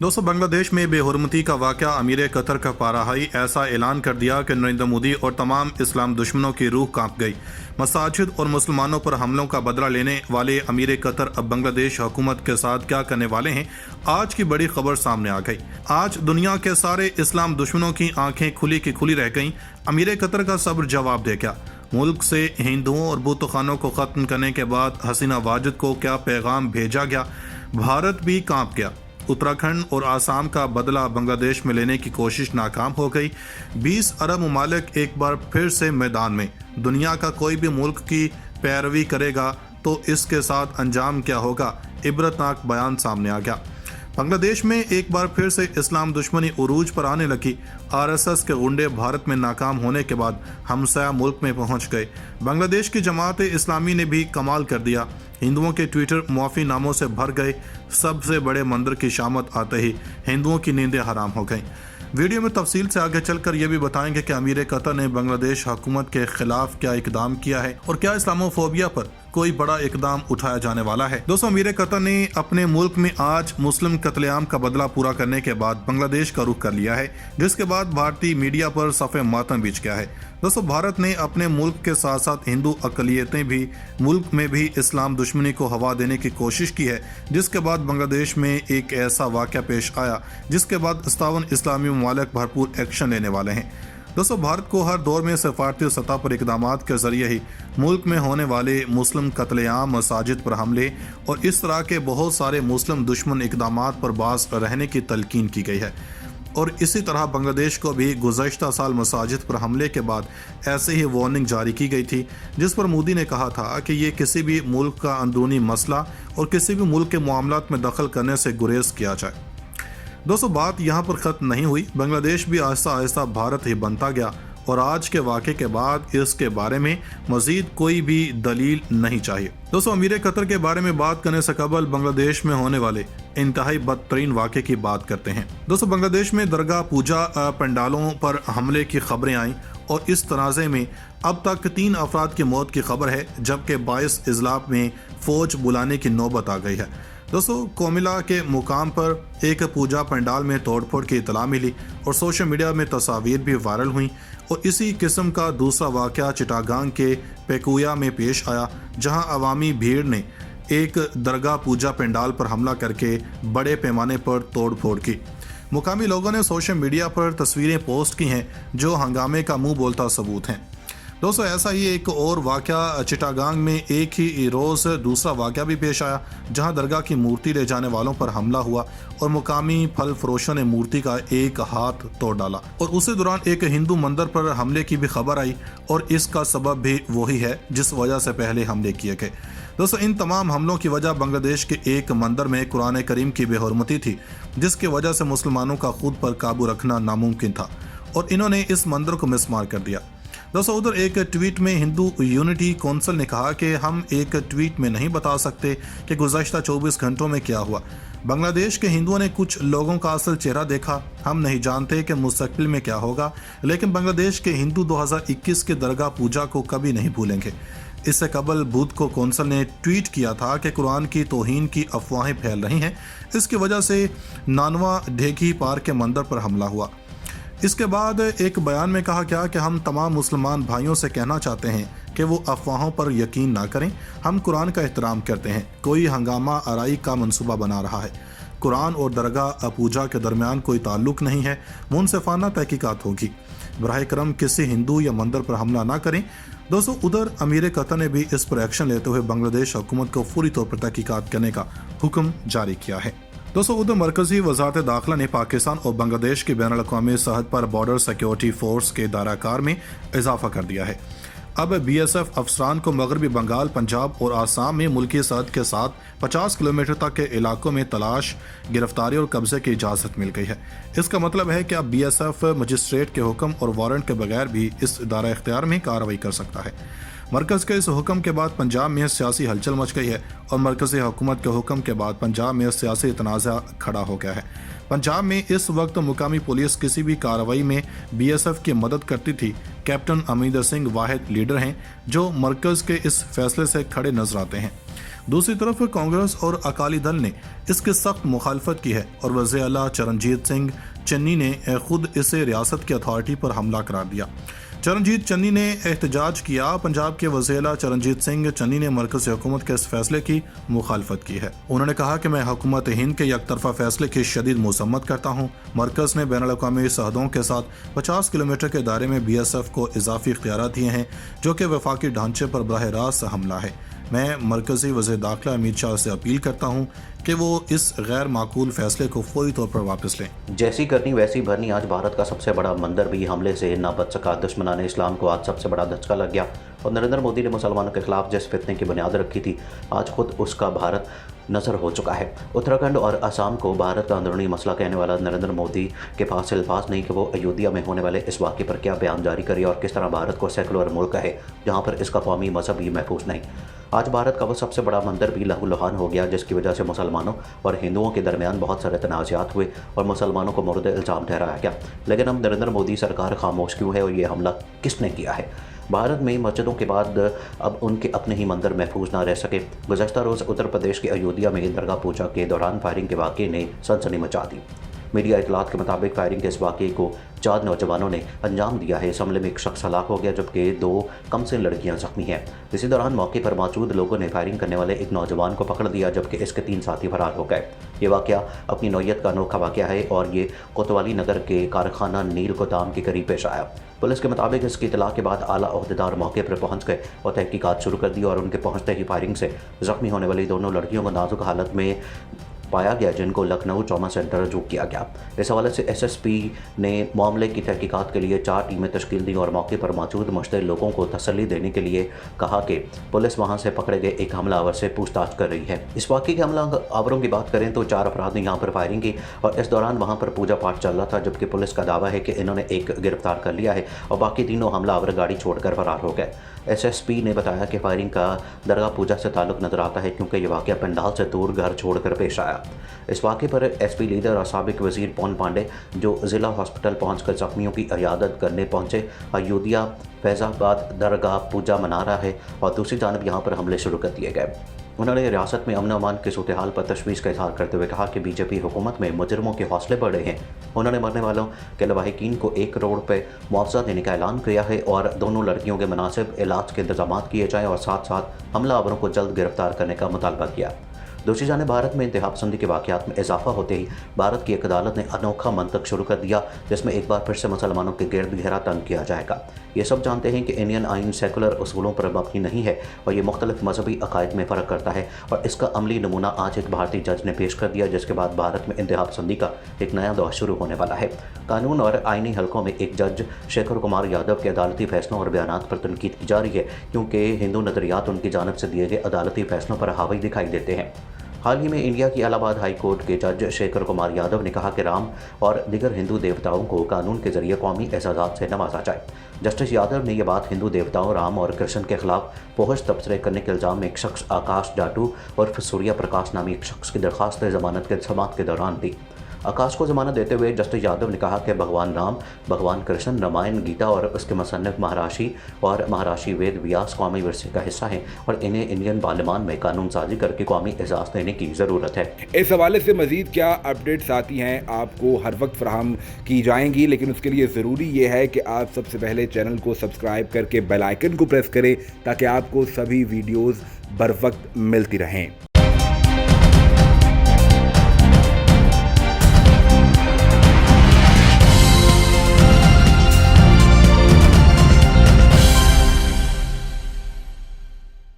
दोस्तों, बांग्लादेश में बेहुरमती का वाकया अमीर कतर का पाराहाई ऐसा ऐलान कर दिया कि नरेंद्र मोदी और तमाम इस्लाम दुश्मनों की रूह कांप गई। मसाजिद और मुसलमानों पर हमलों का बदला लेने वाले अमीर कतर अब बांग्लादेश हुकूमत के साथ क्या करने वाले हैं, आज की बड़ी खबर सामने आ गई। आज दुनिया के सारे इस्लाम दुश्मनों की आंखें खुली की खुली रह गईं। अमीर कतर का सब्र जवाब दे क्या? मुल्क से हिंदुओं और बुतखानों को खत्म करने के बाद हसीना वाजिद को क्या पैगाम भेजा गया? भारत भी कांप गया। उत्तराखंड और आसाम का बदला बांग्लादेश में लेने की कोशिश नाकाम हो गई। 20 अरब ममालिक एक बार फिर से मैदान में। दुनिया का कोई भी मुल्क की पैरवी करेगा तो इसके साथ अंजाम क्या होगा, इबरतनाक बयान सामने आ गया। बांग्लादेश में एक बार फिर से इस्लाम दुश्मनी उरूज पर आने लगी। आरएसएस के गुंडे भारत में नाकाम होने के बाद हमसाया मुल्क में पहुंच गए। बांग्लादेश की जमात इस्लामी ने भी कमाल कर दिया। हिंदुओं के ट्विटर मुआफ़ी नामों से भर गए। सबसे बड़े मंदिर की शामत आते ही हिंदुओं की नींदें हराम हो गईं। वीडियो में तफसील से आगे चलकर यह भी बताएंगे कि अमीर कतर ने बांग्लादेश हुकूमत के खिलाफ क्या इकदाम किया है और क्या इस्लामोफोबिया पर कोई बड़ा इकदाम उठाया जाने वाला है। दोस्तों, अमीर कतर ने अपने मुल्क में आज मुस्लिम कत्लेआम का बदला पूरा करने के बाद बांग्लादेश का रुख कर लिया है, जिसके बाद भारतीय मीडिया पर सफ़े मातम बिछ गया है। दोस्तों, भारत ने अपने मुल्क के साथ साथ हिंदू अकलियतें भी मुल्क में भी इस्लाम दुश्मनी को हवा देने की कोशिश की है, जिसके बाद बांग्लादेश में एक ऐसा वाक़या पेश आया जिसके बाद 57 इस्लामी ममालिक भरपूर एक्शन लेने वाले हैं। दोस्तों, भारत को हर दौर में सफारती सतह पर इक़दामात के जरिए ही मुल्क में होने वाले मुस्लिम कत्लेआम, मसाजिद पर हमले और इस तरह के बहुत सारे मुस्लिम दुश्मन इक़दामात पर बाज रहने की तलकीन की गई है। और इसी तरह बांग्लादेश को भी गुज़श्ता साल मसाजिद पर हमले के बाद ऐसे ही वार्निंग जारी की गई थी, जिस पर मोदी ने कहा था कि ये किसी भी मुल्क का अंदरूनी मसला और किसी भी मुल्क के मामलात में दखल करने से गुरेज किया जाए। दोस्तों, बात यहाँ पर ख़त्म नहीं हुई। बांग्लादेश भी आहिस्ता आहिस्ता भारत ही बनता गया और आज के वाक़े के बाद इसके बारे में मज़ीद कोई भी दलील नहीं चाहिए। दोस्तों, अमीर कतर के बारे में बात करने से कबल बांग्लादेश में होने वाले इंतहाई बदतरीन वाक़े की बात करते हैं। दोस्तों, बांग्लादेश में दरगाह पूजा पंडालों पर हमले की खबरें आईं और इस तनाज़े में अब तक 3 अफराद की मौत की खबर है, जबकि 22 इजलाब में फ़ौज बुलाने की नौबत आ गई है। दोस्तों, कोमिला के मुकाम पर एक पूजा पंडाल में तोड़फोड़ की इतला मिली और सोशल मीडिया में तस्वीर भी वायरल हुई। और इसी किस्म का दूसरा वाक़या चिटागांग के पेकुया में पेश आया, जहां अवामी भीड़ ने एक दरगाह पूजा पंडाल पर हमला करके बड़े पैमाने पर तोड़फोड़ की। मुकामी लोगों ने सोशल मीडिया पर तस्वीरें पोस्ट की हैं जो हंगामे का मुंह बोलता सबूत हैं। दोस्तों, ऐसा ही एक और वाक़या चिटागांग में एक ही रोज़ दूसरा वाक़या भी पेश आया, जहां दरगाह की मूर्ति ले जाने वालों पर हमला हुआ और मुकामी फल फरोशों ने मूर्ति का एक हाथ तोड़ डाला। और उसी दौरान एक हिंदू मंदिर पर हमले की भी खबर आई और इसका सबब भी वही है जिस वजह से पहले हमले किए गए। दोस्तों, इन तमाम हमलों की वजह बांग्लादेश के एक मंदिर में कुरान करीम की बेहुरमती थी, जिसकी वजह से मुसलमानों का खुद पर काबू रखना नामुमकिन था और इन्होंने इस मंदिर को मिसमार कर दिया। दोस्तों, उधर एक ट्वीट में हिंदू यूनिटी कौंसिल ने कहा कि हम एक ट्वीट में नहीं बता सकते कि गुज़श्ता 24 घंटों में क्या हुआ। बांग्लादेश के हिंदुओं ने कुछ लोगों का असल चेहरा देखा। हम नहीं जानते कि मुस्तकबिल में क्या होगा, लेकिन बांग्लादेश के हिंदू 2021 के दरगाह पूजा को कभी नहीं भूलेंगे। इससे कबल बुध को कौंसिल ने ट्वीट किया था कि कुरान की तौहीन की अफवाहें फैल रही हैं। इसकी वजह से नानवा ढेगी पार के मंदिर पर हमला हुआ। इसके बाद एक बयान में कहा गया कि हम तमाम मुसलमान भाइयों से कहना चाहते हैं कि वो अफवाहों पर यकीन ना करें। हम कुरान का एहतराम करते हैं। कोई हंगामा आराई का मंसूबा बना रहा है। कुरान और दरगाह पूजा के दरमियान कोई ताल्लुक नहीं है। मुनसिफाना तहकीकात होगी। बराह करम किसी हिंदू या मंदिर पर हमला ना करें। दोस्तों, उधर अमीर कतर ने भी इस पर एक्शन लेते हुए बांग्लादेश हुकूमत को पूरी तौर पर तहकीकात करने का हुक्म जारी किया है। दोस्तों, उधर मरकजी वजारत दाखिला ने पाकिस्तान और बांग्लादेश की बैनुल अक़वामी सरहद पर बॉर्डर सिक्योरिटी फोर्स के दायरा-कार में इजाफा कर दिया है। अब BSF अफसरान को मगरबी बंगाल, पंजाब और आसाम में मुल्की सरहद के साथ 50 किलोमीटर तक के इलाकों में तलाश, गिरफ्तारी और कब्जे की इजाज़त मिल गई है। इसका मतलब है कि अब BSF मजिस्ट्रेट के हुक्म और वारंट के बगैर भी इस दायरा इख्तियार में कार्रवाई कर सकता है। मरकज़ के इस हुक्म के बाद पंजाब में सियासी हलचल मच गई है और मरकज़ी हुकूमत के हुक्म के बाद पंजाब में सियासी तनाज़ा खड़ा हो गया है। पंजाब में इस वक्त मुकामी पुलिस किसी भी कार्रवाई में BSF की मदद करती थी। कैप्टन अमरिंदर सिंह वाहिद लीडर हैं जो मरकज़ के इस फैसले से खड़े नजर आते हैं। دوسری طرف کانگریس اور اکالی دل نے اس کی سخت مخالفت کی ہے اور وزیر اعلیٰ چرنجیت سنگھ چنی نے خود اسے ریاست کی اتھارٹی پر حملہ قرار دیا۔ چرنجیت چنی نے احتجاج کیا۔ پنجاب کے وزیر اعلیٰ چرنجیت سنگھ چنی نے مرکزی حکومت کے اس فیصلے کی مخالفت کی ہے۔ انہوں نے کہا کہ میں حکومت ہند کے یک طرفہ فیصلے کی شدید مذمت کرتا ہوں۔ مرکز نے بین الاقوامی سرحدوں کے ساتھ 50 کلومیٹر کے دائرے میں BSF کو اضافی اختیارات دیے ہیں، جو کہ وفاقی ڈھانچے پر براہ راست حملہ ہے۔ میں مرکزی وزیر داخلہ امت شاہ سے اپیل کرتا ہوں کہ وہ اس غیر معقول فیصلے کو فوری طور پر واپس لیں۔ جیسی کرنی ویسی بھرنی، آج بھارت کا سب سے بڑا مندر بھی حملے سے نہ بچ سکا۔ دشمنان اسلام کو آج سب سے بڑا دھچکا لگ گیا اور نریندر مودی نے مسلمانوں کے خلاف جس فتنے کی بنیاد رکھی تھی، آج خود اس کا بھارت نظر ہو چکا ہے۔ اتراکھنڈ اور آسام کو بھارت کا اندرونی مسئلہ کہنے والا نریندر مودی کے پاس الفاظ نہیں کہ وہ ایودھیا میں ہونے والے اس واقعے پر کیا بیان جاری کرے اور کس طرح بھارت کو سیکولر ملک ہے جہاں پر اس کا قومی مذہب بھی محفوظ نہیں۔ آج بھارت کا وہ سب سے بڑا مندر بھی لہو لہان ہو گیا، جس کی وجہ سے مسلمانوں اور ہندوؤں کے درمیان بہت سارے تنازعات ہوئے اور مسلمانوں کو مورد الزام ٹھہرایا گیا۔ لیکن اب نریندر مودی سرکار خاموش کیوں ہے اور یہ حملہ کس نے کیا ہے؟ بھارت میں مسجدوں کے بعد اب ان کے اپنے ہی مندر محفوظ نہ رہ سکے۔ گزشتہ روز اتر پردیش کے ایودھیا میں درگاہ پوجا کے دوران فائرنگ کے واقعے نے سنسنی مچا دی۔ میڈیا اطلاعات کے مطابق فائرنگ کے اس واقعے کو 4 نوجوانوں نے انجام دیا ہے۔ اس حملے میں ایک شخص ہلاک ہو گیا جبکہ 2 کم سن لڑکیاں زخمی ہیں۔ اسی دوران موقع پر موجود لوگوں نے فائرنگ کرنے والے ایک نوجوان کو پکڑ دیا جبکہ اس کے 3 ساتھی فرار ہو گئے۔ یہ واقعہ اپنی نوعیت کا انوکھا واقعہ ہے اور یہ کوتوالی نگر کے کارخانہ نیل گودام کے قریب پیش آیا۔ پولیس کے مطابق اس کی اطلاع کے بعد اعلیٰ عہدیدار موقع پر پہنچ گئے اور تحقیقات شروع کر دی اور ان کے پہنچتے ہی فائرنگ سے زخمی ہونے والی دونوں لڑکیوں کو نازک حالت میں پایا گیا، جن کو لکھنؤ ٹراما سینٹر رجوع کیا گیا۔ اس حوالے سے SSP نے معاملے کی تحقیقات کے لیے 4 ٹیمیں تشکیل دیں اور موقع پر موجود مشتبہ لوگوں کو تسلی دینے کے لیے کہا کہ پولیس وہاں سے پکڑے گئے ایک حملہ آور سے پوچھ تاچھ کر رہی ہے۔ اس واقعے کے حملہ آوروں کی بات کریں تو 4 افراد نے یہاں پر فائرنگ کی اور اس دوران وہاں پر پوجا پاٹ چل رہا تھا، جبکہ پولیس کا دعویٰ ہے کہ انہوں نے ایک گرفتار کر لیا ہے اور باقی تینوں حملہ آور گاڑی چھوڑ کر فرار ہو گئے۔ SSP نے بتایا کہ فائرنگ کا درگاہ پوجا سے تعلق نظر آتا ہے کیونکہ یہ واقعہ پنڈال سے دور گھر چھوڑ کر پیش آیا۔ اس واقعے پر SP لیڈر اور سابق وزیر پون پانڈے جو ضلع ہاسپٹل پہنچ کر زخمیوں کی عیادت کرنے پہنچے۔ ایودھیا فیض آباد درگاہ پوجا منا رہا ہے اور دوسری جانب یہاں پر حملے شروع کر دیے گئے۔ انہوں نے ریاست میں امن و امان کی صورتحال پر تشویش کا اظہار کرتے ہوئے کہا کہ BJP حکومت میں مجرموں کے حوصلے بڑھے ہیں۔ انہوں نے مرنے والوں کے لواحقین کو 1 کروڑ روپے معاوضہ دینے کا اعلان کیا ہے اور دونوں لڑکیوں کے مناسب علاج کے انتظامات کیے جائیں اور ساتھ ساتھ حملہ آوروں کو جلد گرفتار کرنے کا مطالبہ کیا۔ دوسری جانب بھارت میں انتہا پسندی کے واقعات میں اضافہ ہوتے ہی بھارت کی ایک عدالت نے انوکھا منطق شروع کر دیا، جس میں ایک بار پھر سے مسلمانوں کے گرد گھیرا تنگ کیا جائے گا۔ یہ سب جانتے ہیں کہ انڈین آئین سیکولر اصولوں پر مبنی نہیں ہے اور یہ مختلف مذہبی عقائد میں فرق کرتا ہے، اور اس کا عملی نمونہ آج ایک بھارتی جج نے پیش کر دیا، جس کے بعد بھارت میں انتہا پسندی کا ایک نیا دور شروع ہونے والا ہے۔ قانون اور آئینی حلقوں میں ایک جج شیکھر کمار یادو کے عدالتی فیصلوں اور بیانات پر تنقید کی جا رہی ہے کیونکہ ہندو نظریات ان کی جانب سے دیے گئے عدالتی فیصلوں پر حاوی دکھائی دیتے ہیں۔ حال ہی میں انڈیا کی الہ آباد ہائی کورٹ کے جج شیکھر کمار یادو نے کہا کہ رام اور دیگر ہندو دیوتاؤں کو قانون کے ذریعے قومی اعزازات سے نوازا جائے۔ جسٹس یادو نے یہ بات ہندو دیوتاؤں رام اور کرشن کے خلاف فحش تبصرے کرنے کے الزام میں ایک شخص آکاش جاٹو اور سوریہ پرکاش نامی ایک شخص کی درخواست ضمانت کے سماعت کے دوران دی۔ آکاش کو ضمانت دیتے ہوئے جسٹس یادو نے کہا کہ بھگوان رام، بھگوان کرشن، رامائن، گیتا اور اس کے مصنف مہارشی اور مہارشی وید ویاس قومی ورثے کا حصہ ہیں اور انہیں انڈین پارلیمان میں قانون سازی کر کے قومی اعزاز دینے کی ضرورت ہے۔ اس حوالے سے مزید کیا اپڈیٹس آتی ہیں آپ کو ہر وقت فراہم کی جائیں گی، لیکن اس کے لیے ضروری یہ ہے کہ آپ سب سے پہلے چینل کو سبسکرائب کر کے بیل آئیکن کو پریس کریں تاکہ آپ کو سبھی ویڈیوز بر وقت ملتی رہیں۔